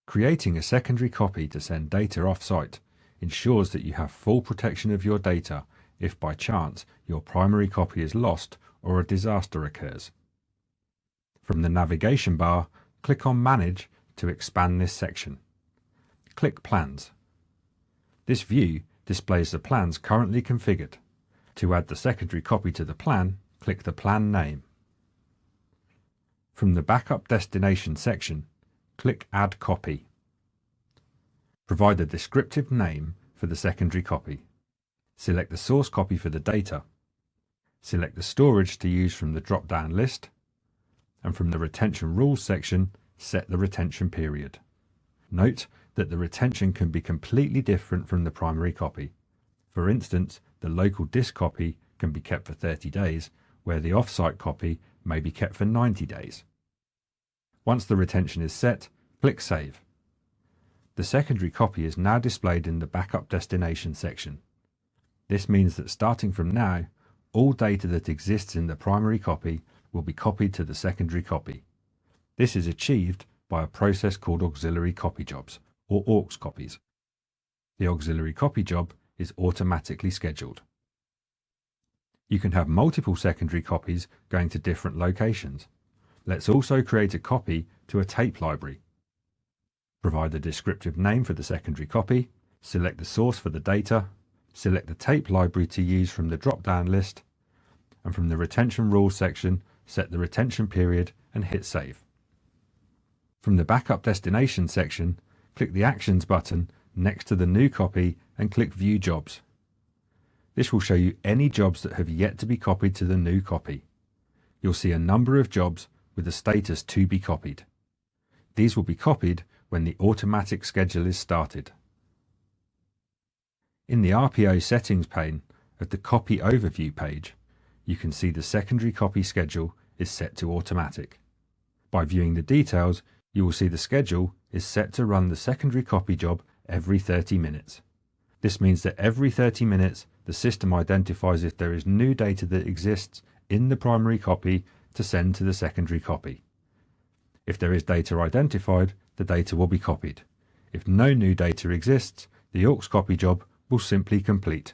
Creating a secondary copy to send data off-site ensures that you have full protection of your data if by chance your primary copy is lost or a disaster occurs. From the navigation bar, click on Manage to expand this section. Click Plans. This view displays the plans currently configured. To add the secondary copy to the plan, click the plan name. From the Backup Destination section, click Add Copy. Provide a descriptive name for the secondary copy. Select the source copy for the data. Select the storage to use from the drop-down list. And from the Retention Rules section, set the retention period. Note that the retention can be completely different from the primary copy. For instance, the local disk copy can be kept for 30 days, where the off-site copy may be kept for 90 days. Once the retention is set, click Save. The secondary copy is now displayed in the Backup Destination section. This means that starting from now, all data that exists in the primary copy will be copied to the secondary copy. This is achieved by a process called auxiliary copy jobs, or aux copies. The auxiliary copy job is automatically scheduled. You can have multiple secondary copies going to different locations. Let's also create a copy to a tape library. Provide the descriptive name for the secondary copy, select the source for the data, select the tape library to use from the drop-down list, and from the Retention Rules section, set the retention period and hit Save. From the Backup Destination section, click the Actions button next to the new copy and click View Jobs. This will show you any jobs that have yet to be copied to the new copy. You'll see a number of jobs with the status to be copied. These will be copied when the automatic schedule is started. In the RPO settings pane of the Copy Overview page, you can see the secondary copy schedule is set to automatic. By viewing the details, you will see the schedule is set to run the secondary copy job every 30 minutes. This means that every 30 minutes, the system identifies if there is new data that exists in the primary copy to send to the secondary copy. If there is data identified, the data will be copied. If no new data exists, the aux copy job will simply complete.